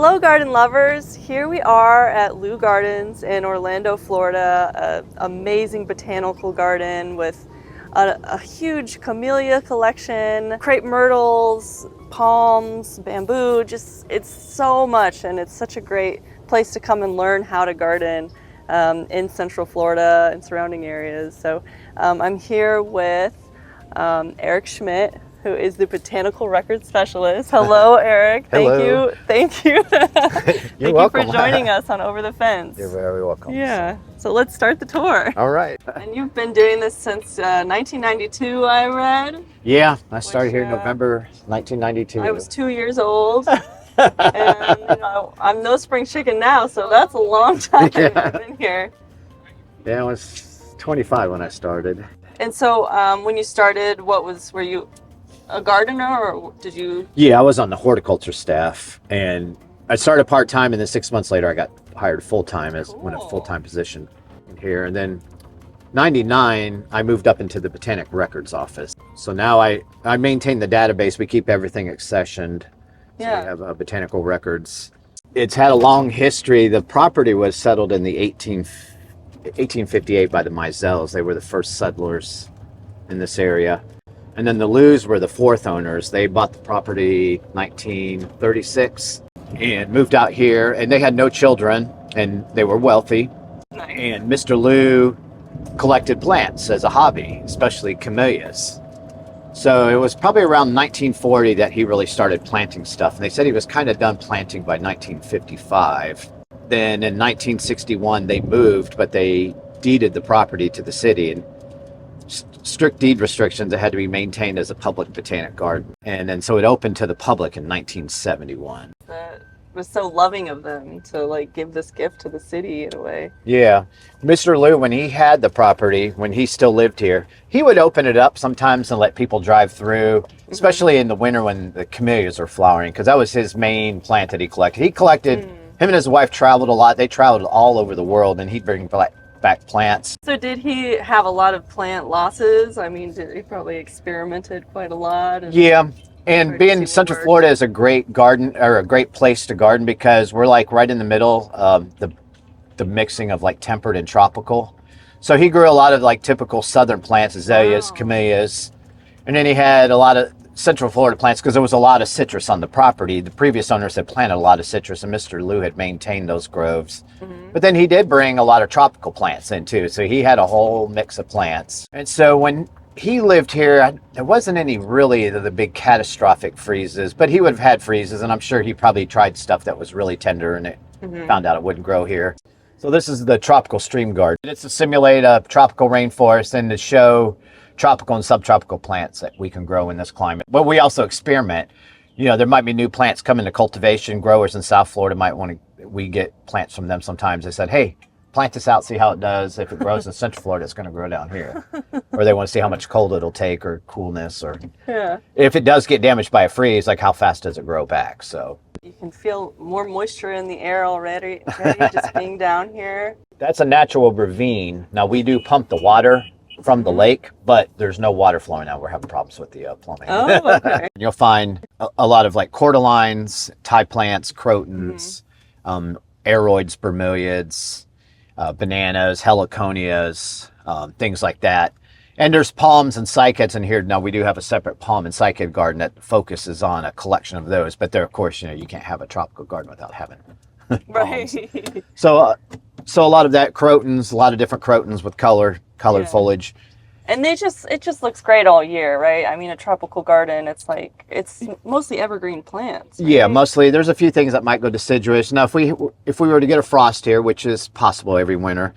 Hello garden lovers, here we are at Leu Gardens in Orlando, Florida, an amazing botanical garden with a huge camellia collection, crepe myrtles, palms, bamboo, it's so much, and it's such a great place to come and learn how to garden in Central Florida and surrounding areas. So I'm here with Eric Schmidt, who is the botanical record specialist. Hello, Eric. Hello. Thank you. Thank you welcome. for joining us on Over the Fence. You're very welcome. Yeah. So let's start the tour. All right. And you've been doing this since 1992, I read. Yeah, I started here in November 1992. I was 2 years old. And I'm no spring chicken now, so that's a long time I've been here. Yeah, I was 25 when I started. And so when you started, were you a gardener, or did you? Yeah, I was on the horticulture staff, and I started part-time, and then 6 months later I got hired full-time in a full-time position here. And then 99 I moved up into the Botanic Records office. So now I maintain the database. We keep everything accessioned. So we have botanical records. It's had a long history. The property was settled in the 1858 by the Mizels. They were the first settlers in this area. And then the Leus were the fourth owners. They bought the property 1936 and moved out here, and they had no children, and they were wealthy. Nice. And Mr. Leu collected plants as a hobby, especially camellias. So it was probably around 1940 that he really started planting stuff. And they said he was kind of done planting by 1955. Then in 1961 they moved, but they deeded the property to the city, and strict deed restrictions. It had to be maintained as a public botanic garden, and then so it opened to the public in 1971. That was so loving of them to give this gift to the city in a way. Yeah, Mr. Leu, when he had the property, when he still lived here, he would open it up sometimes and let people drive through, especially in the winter when the camellias are flowering, because that was his main plant that he collected. Him and his wife traveled a lot. They traveled all over the world, and he'd bring back plants. So did he have a lot of plant losses? I mean, he probably experimented quite a lot? Yeah, and being Central Florida is a great garden, or a great place to garden, because we're right in the middle of the mixing of temperate and tropical. So he grew a lot of typical southern plants, azaleas, camellias, and then he had a lot of Central Florida plants because there was a lot of citrus on the property. The previous owners had planted a lot of citrus, and Mr. Leu had maintained those groves. But then he did bring a lot of tropical plants in too, so he had a whole mix of plants. And so when he lived here, there wasn't any really the big catastrophic freezes, but he would have had freezes, and I'm sure he probably tried stuff that was really tender, and it found out it wouldn't grow here. So this is the tropical stream garden. It's to simulate a tropical rainforest and to show tropical and subtropical plants that we can grow in this climate. But we also experiment. There might be new plants coming to cultivation. Growers in South Florida might we get plants from them sometimes. They said, hey, plant this out, see how it does. If it grows in Central Florida, it's going to grow down here. Or they want to see how much cold it'll take, or coolness, or if it does get damaged by a freeze, how fast does it grow back. So you can feel more moisture in the air already just being down here. That's a natural ravine. Now we do pump the water from the lake, but there's no water flowing now. We're having problems with the plumbing. Oh, okay. You'll find a lot of cordylines, tie plants, crotons, aroids, bromeliads, bananas, heliconias, things like that. And there's palms and cycads in here. Now we do have a separate palm and cycad garden that focuses on a collection of those, but there, of course, you can't have a tropical garden without having Right. So a lot of that crotons, a lot of different crotons with colored foliage. And it just looks great all year, right? I mean, a tropical garden, it's mostly evergreen plants. Right? Yeah, mostly. There's a few things that might go deciduous. Now, if we were to get a frost here, which is possible every winter,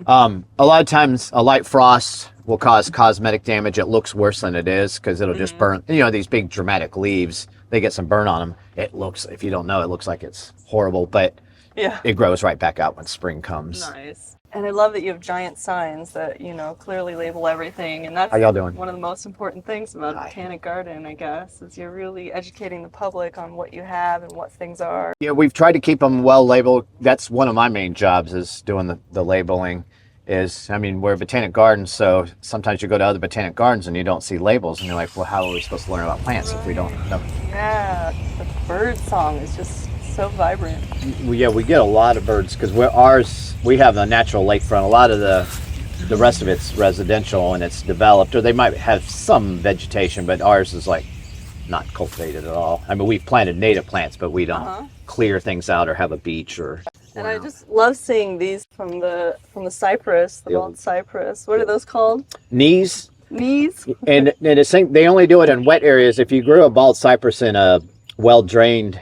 a lot of times a light frost will cause cosmetic damage. It looks worse than it is because it'll just burn. These big dramatic leaves, they get some burn on them. It looks, if you don't know, it looks like it's horrible, but it grows right back out when spring comes. Nice. And I love that you have giant signs that, clearly label everything. And that's How y'all doing? One of the most important things about a botanic garden, I guess, is you're really educating the public on what you have and what things are. Yeah, we've tried to keep them well labeled. That's one of my main jobs, is doing the labeling. We're a botanic garden, so sometimes you go to other botanic gardens and you don't see labels, and you're like, well, how are we supposed to learn about plants if we don't know? Yeah, the bird song is just so vibrant. Yeah, we get a lot of birds because we have a natural lakefront. A lot of the rest of it's residential and it's developed, or they might have some vegetation, but ours is like not cultivated at all. I mean, we've planted native plants, but we don't clear things out or have a beach or. And I just love seeing these from the cypress, the bald cypress. What are those called? Knees. Knees. And they only do it in wet areas. If you grew a bald cypress in a well-drained,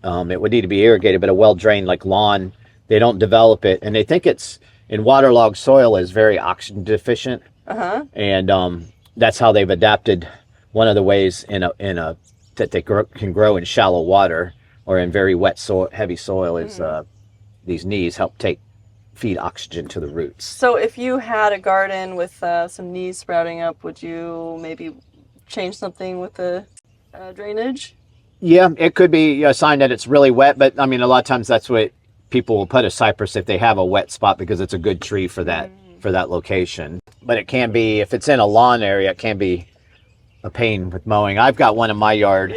it would need to be irrigated, but a well-drained like lawn, they don't develop it, and they think it's in waterlogged soil is very oxygen deficient. And that's how they've adapted. One of the ways that they can grow in shallow water or in very wet soil, heavy soil is these knees help feed oxygen to the roots. So if you had a garden with some knees sprouting up, would you maybe change something with the drainage? Yeah, it could be a sign that it's really wet, but I mean, a lot of times that's what people will put a cypress if they have a wet spot because it's a good tree for that location. But it can be, if it's in a lawn area, it can be a pain with mowing. I've got one in my yard,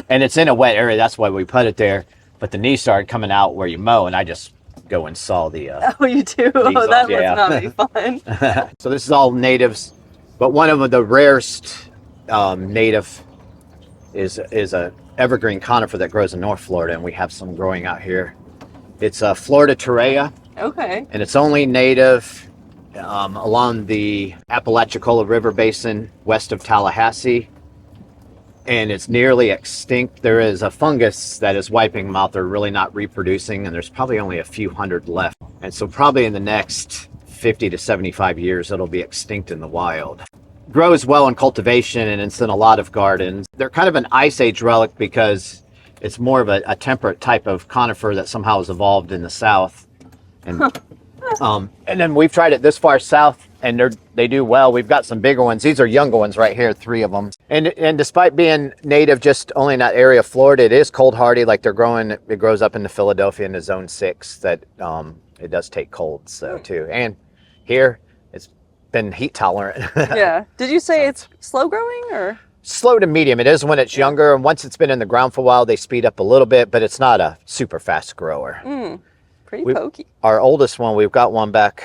and it's in a wet area. That's why we put it there. But the knees started coming out where you mow, and I just go and saw the. Oh, you do? Oh, that must not be fun. So this is all natives, but one of the rarest native is a evergreen conifer that grows in North Florida, and we have some growing out here. It's a Florida Torreya. Okay. And it's only native along the Apalachicola River Basin west of Tallahassee, and it's nearly extinct. There is a fungus that is wiping them out. They're really not reproducing, and there's probably only a few hundred left. And so probably in the next 50 to 75 years, it'll be extinct in the wild. Grows well in cultivation, and it's in a lot of gardens. They're kind of an ice age relic because it's more of a temperate type of conifer that somehow has evolved in the south. And then we've tried it this far south, and they do well. We've got some bigger ones. These are younger ones right here, 3 of them. And despite being native just only in that area of Florida, it is cold hardy. Like it grows up into Philadelphia in the zone 6 that it does take cold, so too. And here it's been heat tolerant. Yeah. Did you say it's slow growing or? Slow to medium. It is when it's younger, and once it's been in the ground for a while, they speed up a little bit, but it's not a super fast grower. Pretty pokey. Our oldest one, we've got one back,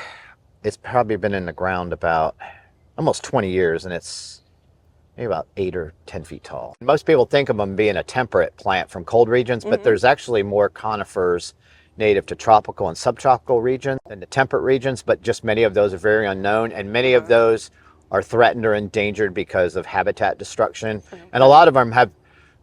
it's probably been in the ground about almost 20 years, and it's maybe about 8 or 10 feet tall. Most people think of them being a temperate plant from cold regions, but there's actually more conifers native to tropical and subtropical regions than the temperate regions, but just many of those are very unknown, and many of those are threatened or endangered because of habitat destruction. And a lot of them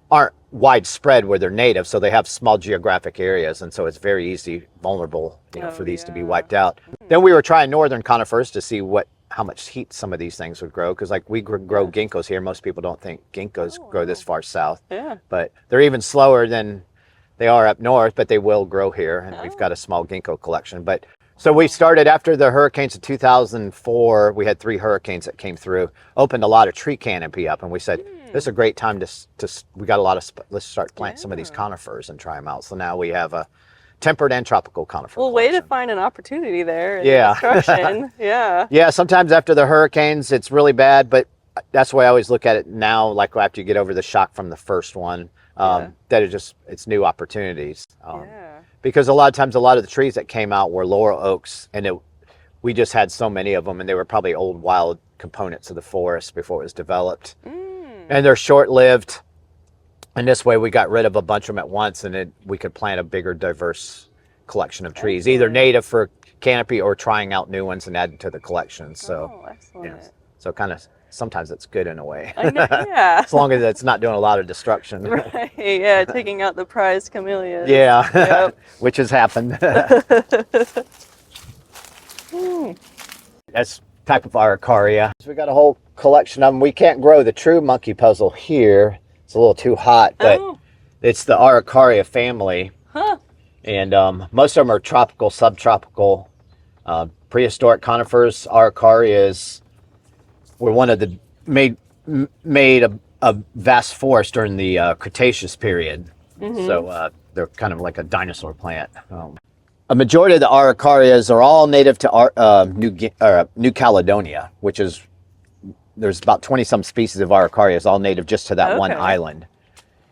aren't widespread where they're native, so they have small geographic areas, and so it's very vulnerable for these to be wiped out. Then we were trying northern conifers to see how much heat some of these things would grow, because like we grow ginkgos here. Most people don't think ginkgos grow this far south, but they're even slower than they are up north, but they will grow here, and we've got a small ginkgo collection. But so we started after the hurricanes of 2004. We had 3 hurricanes that came through, opened a lot of tree canopy up, and we said, this is a great time we got a lot of, let's start planting some of these conifers and try them out. So now we have a temperate and tropical conifer collection. Way to find an opportunity there in the construction. Yeah, sometimes after the hurricanes, it's really bad, but that's why I always look at it now, like after you get over the shock from the first one, that it's new opportunities. Because a lot of times, a lot of the trees that came out were laurel oaks, and we just had so many of them, and they were probably old wild components of the forest before it was developed. And they're short-lived, and this way we got rid of a bunch of them at once, and we could plant a bigger, diverse collection of trees, either native for canopy or trying out new ones and adding to the collection. So, so kind of sometimes it's good in a way. I know, as long as it's not doing a lot of destruction. Right. Yeah, taking out the prized camellias. Yeah, which has happened. That's type of Araucaria. So we got a whole collection of them. We can't grow the true monkey puzzle here. It's a little too hot, but it's the Araucaria family. And most of them are tropical, subtropical, prehistoric conifers. Araucarias were one of the made a vast forest during the Cretaceous period. So they're kind of like a dinosaur plant. A majority of the Araucarias are all native to New Caledonia, which is, there's about 20-some species of Araucarias, all native just to that one island.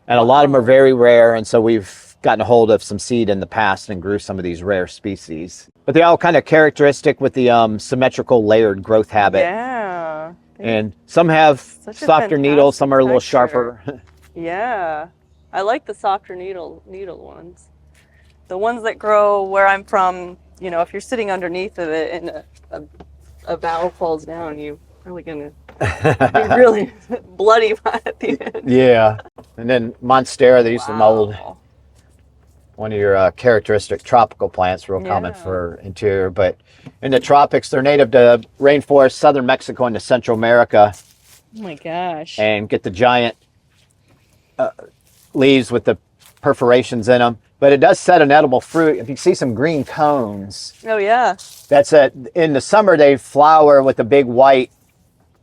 And a lot of them are very rare, and so we've gotten a hold of some seed in the past and grew some of these rare species. But they all kind of characteristic with the symmetrical layered growth habit. Yeah. And some have softer needles, some are a little sharper. Yeah. I like the softer needle ones. The ones that grow where I'm from, you know, if you're sitting underneath of it and a bough falls down, you're really gonna be really bloody at the end. Yeah. And then Monsterra, they used to mold. One of your characteristic tropical plants, real common for interior. But in the tropics, they're native to rainforest, southern Mexico into Central America. Oh my gosh. And get the giant leaves with the perforations in them. But it does set an edible fruit. If you see some green cones. Oh, yeah. That's it. In the summer, they flower with a big white,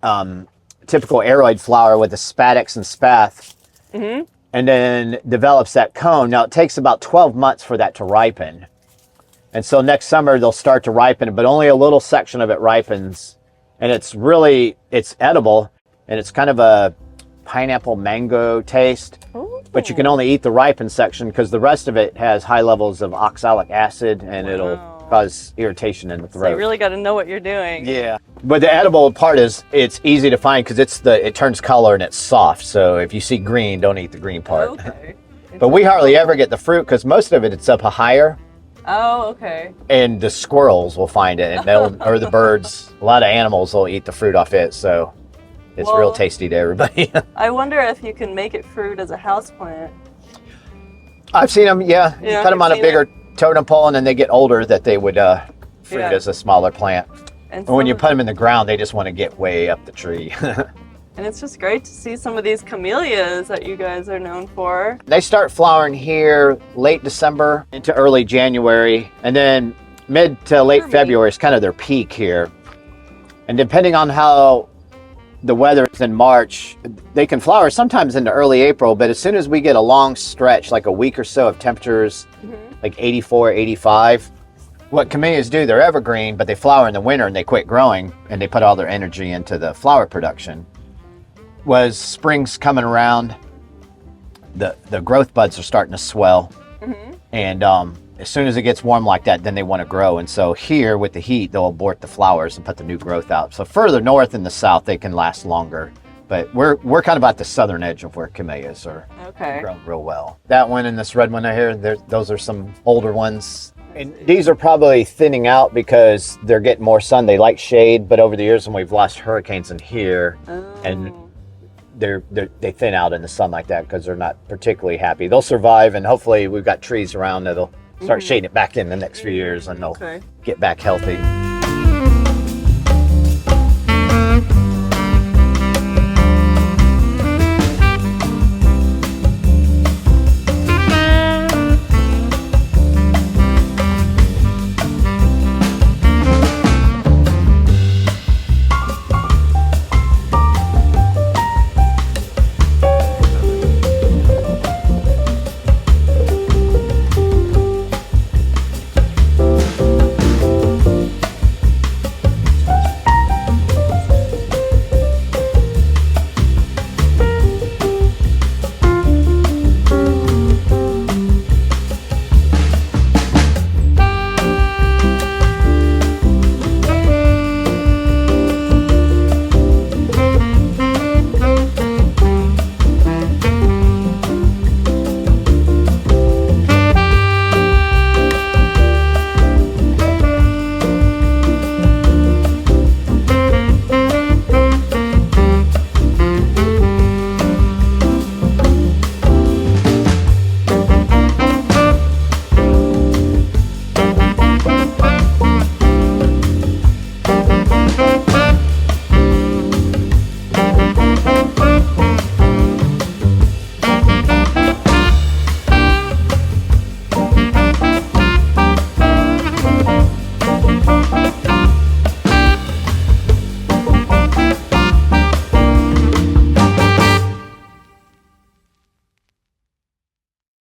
typical aroid flower with the spadix and spath. Mm-hmm. And then develops that cone. Now, it takes about 12 months for that to ripen. And so next summer, they'll start to ripen, but only a little section of it ripens. And it's edible, and it's kind of a pineapple mango taste. Ooh. But you can only eat the ripened section because the rest of it has high levels of oxalic acid, and it'll cause irritation in the throat. So you really got to know what you're doing. Yeah. But the edible part is it's easy to find because it turns color and it's soft. So if you see green, don't eat the green part. Okay. But we hardly ever get the fruit because most of it's up higher. Oh, okay. And the squirrels will find it, and or the birds. A lot of animals will eat the fruit off it, so it's real tasty to everybody. I wonder if you can make it fruit as a houseplant. I've seen them. Yeah, you cut them on a bigger totem pole, and then they get older that they would fruit as a smaller plant. And when you put them in the ground, they just want to get way up the tree. And it's just great to see some of these camellias that you guys are known for. They start flowering here late December into early January, and then mid to late February is kind of their peak here. And depending on how the weather is in March, they can flower sometimes into early April, but as soon as we get a long stretch, like a week or so of temperatures, like 84, 85, what camellias do, they're evergreen, but they flower in the winter and they quit growing, and they put all their energy into the flower production. Was spring's coming around, the growth buds are starting to swell, and as soon as it gets warm like that, then they want to grow. And so here with the heat, they'll abort the flowers and put the new growth out. So further north in the south, they can last longer. But we're kind of at the southern edge of where camellias are grown real well. That one and this red one right here, those are some older ones. And these are probably thinning out because they're getting more sun. They like shade, but over the years when we've lost hurricanes in here, and they thin out in the sun like that because they're not particularly happy. They'll survive, and hopefully we've got trees around that'll start shading it back in the next few years, and they'll get back healthy.